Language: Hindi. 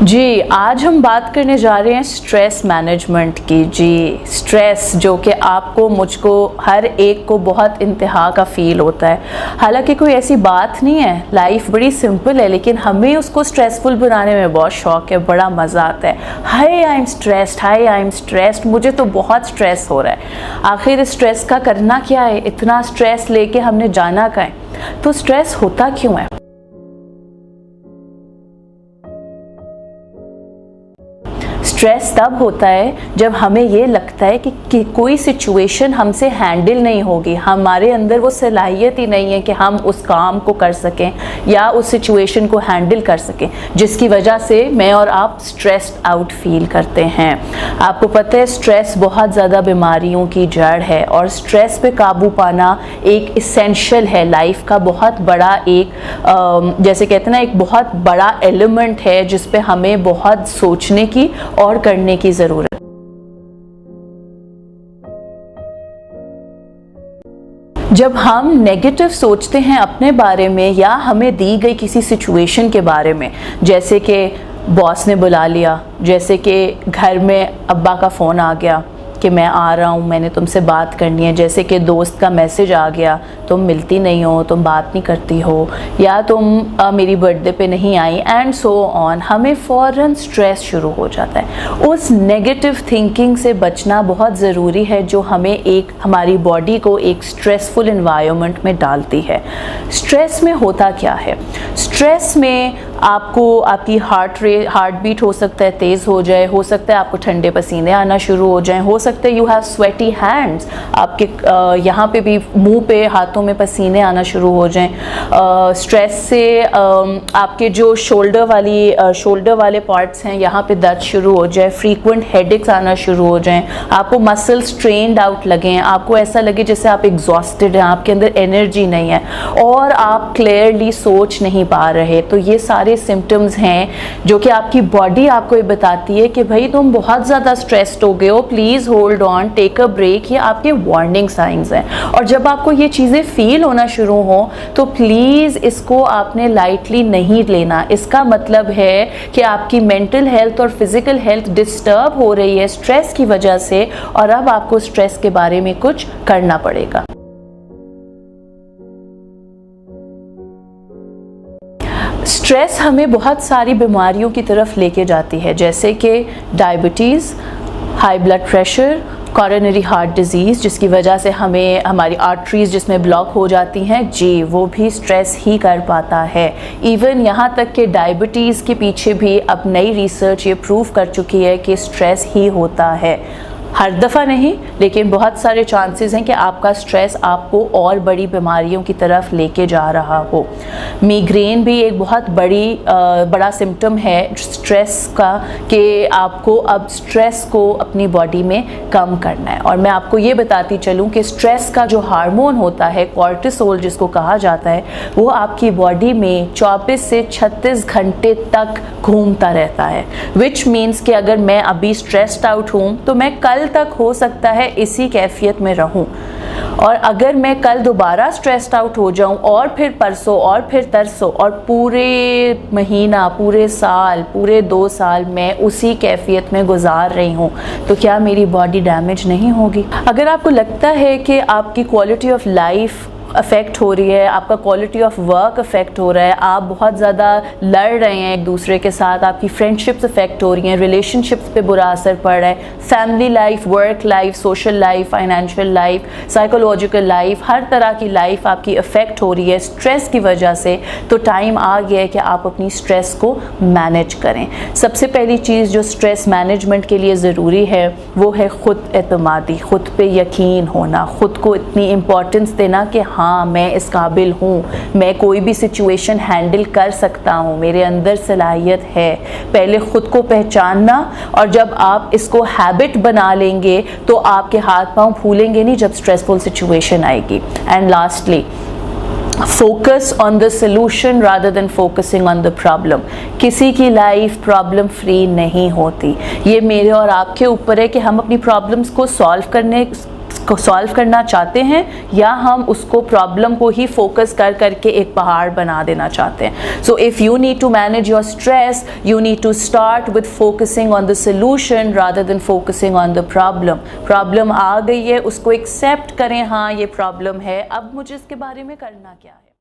जी, आज हम बात करने जा रहे हैं स्ट्रेस मैनेजमेंट की। जी, स्ट्रेस जो कि आपको, मुझको, हर एक को बहुत इंतहा का फ़ील होता है। हालांकि कोई ऐसी बात नहीं है, लाइफ बड़ी सिंपल है, लेकिन हमें उसको स्ट्रेसफुल बनाने में बहुत शौक़ है, बड़ा मज़ा आता है। Hi I am stressed, hi I am stressed, मुझे तो बहुत स्ट्रेस हो रहा है। आखिर स्ट्रेस का करना क्या है? इतना स्ट्रेस लेके हमने जाना कहाँ है? तो स्ट्रेस होता क्यों है? स्ट्रेस तब होता है जब हमें ये लगता है कि कोई सिचुएशन हमसे हैंडल नहीं होगी, हमारे अंदर वो सलाहियत ही नहीं है कि हम उस काम को कर सकें या उस सिचुएशन को हैंडल कर सकें, जिसकी वजह से मैं और आप स्ट्रेस्ड आउट फील करते हैं। आपको पता है स्ट्रेस बहुत ज़्यादा बीमारियों की जड़ है और स्ट्रेस पे काबू पाना एक इसेंशियल है, लाइफ का बहुत बड़ा एक जैसे कहते हैं ना, एक बहुत बड़ा एलिमेंट है जिस पे हमें बहुत सोचने की और करने की ज़रूरत। जब हम नेगेटिव सोचते हैं अपने बारे में या हमें दी गई किसी सिचुएशन के बारे में, जैसे कि बॉस ने बुला लिया, जैसे कि घर में अब्बा का फ़ोन आ गया कि मैं आ रहा हूँ, मैंने तुमसे बात करनी है, जैसे कि दोस्त का मैसेज आ गया, तुम मिलती नहीं हो, तुम बात नहीं करती हो, या तुम मेरी बर्थडे पे नहीं आई, एंड सो ऑन, हमें फ़ौरन स्ट्रेस शुरू हो जाता है। उस नेगेटिव थिंकिंग से बचना बहुत ज़रूरी है जो हमें हमारी बॉडी को एक स्ट्रेसफुल इन्वायरमेंट में डालती है। स्ट्रेस में होता क्या है? स्ट्रेस में आपकी हार्ट बीट हो सकता है तेज़ हो जाए, हो सकता है आपको ठंडे पसीने आना शुरू हो जाएं, हो सकता है यू हैव स्वेटी हैंड्स, आपके यहाँ पे भी, मुंह पे, हाथों में पसीने आना शुरू हो जाएं। स्ट्रेस से आपके जो शोल्डर वाले पार्ट्स हैं, यहाँ पे दर्द शुरू हो जाए, फ्रीक्वेंट हेडेक्स आना शुरू हो जाएं, आपको मसल स्ट्रेन्ड आउट लगें, आपको ऐसा लगे जैसे आप एग्जॉस्टेड हैं, आपके अंदर एनर्जी नहीं है और आप क्लियरली सोच नहीं पा रहे। तो ये सारे सिम्टम्स हैं जो कि आपकी बॉडी आपको ये बताती है कि भाई तुम बहुत ज़्यादा स्ट्रेस्ड हो गए हो, please hold on, take a break. ये आपके वार्निंग साइंस हैं और जब आपको ये चीज़ें फील होना शुरू हो तो प्लीज़ इसको आपने लाइटली नहीं लेना। इसका मतलब है कि आपकी मेंटल हेल्थ और फिज़िकल हेल्थ डिस्टर्ब हो रही है स्ट्रेस की वजह से और अब आपको स्ट्रेस के बारे में कुछ करना पड़ेगा। स्ट्रेस हमें बहुत सारी बीमारियों की तरफ लेके जाती है, जैसे कि diabetes, high blood pressure, coronary heart disease, जिसकी वजह से हमें हमारी आर्टरीज़ जिसमें ब्लॉक हो जाती हैं, जी वो भी स्ट्रेस ही कर पाता है। इवन यहाँ तक कि डायबिटीज़ के पीछे भी अब नई रिसर्च ये प्रूव कर चुकी है कि स्ट्रेस ही होता है। हर दफ़ा नहीं, लेकिन बहुत सारे चांसेस हैं कि आपका स्ट्रेस आपको और बड़ी बीमारियों की तरफ लेके जा रहा हो। मिग्रेन भी एक बहुत बड़ा सिम्टम है स्ट्रेस का कि आपको अब स्ट्रेस को अपनी बॉडी में कम करना है। और मैं आपको ये बताती चलूँ कि स्ट्रेस का जो हार्मोन होता है, कॉर्टिसोल जिसको कहा जाता है, वो आपकी बॉडी में 24 से 36 घंटे तक घूमता रहता है। विच मीन्स कि अगर मैं अभी स्ट्रेस्ड आउट हूँ तो मैं कल तक हो सकता है इसी कैफियत में रहूं, और अगर मैं कल दोबारा स्ट्रेस्ड आउट हो जाऊं और फिर परसों और फिर तरसों और पूरे महीना, पूरे साल, पूरे 2 साल मैं उसी कैफियत में गुजार रही हूं, तो क्या मेरी बॉडी डैमेज नहीं होगी? अगर आपको लगता है कि आपकी क्वालिटी ऑफ लाइफ अफेक्ट हो रही है, आपका क्वालिटी ऑफ वर्क अफेक्ट हो रहा है, आप बहुत ज़्यादा लड़ रहे हैं एक दूसरे के साथ, आपकी फ्रेंडशिप्स अफेक्ट हो रही हैं, रिलेशनशिप्स पे बुरा असर पड़ रहा है, family life, work life, social life, financial life, psychological life, हर तरह की लाइफ आपकी अफेक्ट हो रही है स्ट्रेस की वजह से, तो टाइम आ गया है कि आप अपनी स्ट्रेस को मैनेज करें। सबसे पहली चीज़ जो स्ट्रेस मैनेजमेंट के लिए ज़रूरी है वो है ख़ुद एतमादी, ख़ुद पे यकीन होना, ख़ुद को इतनी इम्पोर्टेंस देना कि हाँ मैं इस काबिल हूँ, मैं कोई भी सिचुएशन हैंडल कर सकता हूँ, मेरे अंदर सलाहियत है। पहले ख़ुद को पहचानना, और जब आप इसको हैबिट बना लेंगे तो आपके हाथ पांव फूलेंगे नहीं जब स्ट्रेसफुल सिचुएशन आएगी। And lastly, focus on the solution rather than focusing on the problem. किसी की लाइफ प्रॉब्लम फ्री नहीं होती, ये मेरे और आपके ऊपर है कि हम अपनी प्रॉब्लम्स को सॉल्व करने को सॉल्व करना चाहते हैं या हम उसको प्रॉब्लम को ही फोकस कर करके एक पहाड़ बना देना चाहते हैं। So if you need to manage your stress, you need to start with focusing on the solution rather than focusing on the problem. Problem आ गई है, उसको एक्सेप्ट करें, हाँ ये प्रॉब्लम है, अब मुझे इसके बारे में करना क्या है।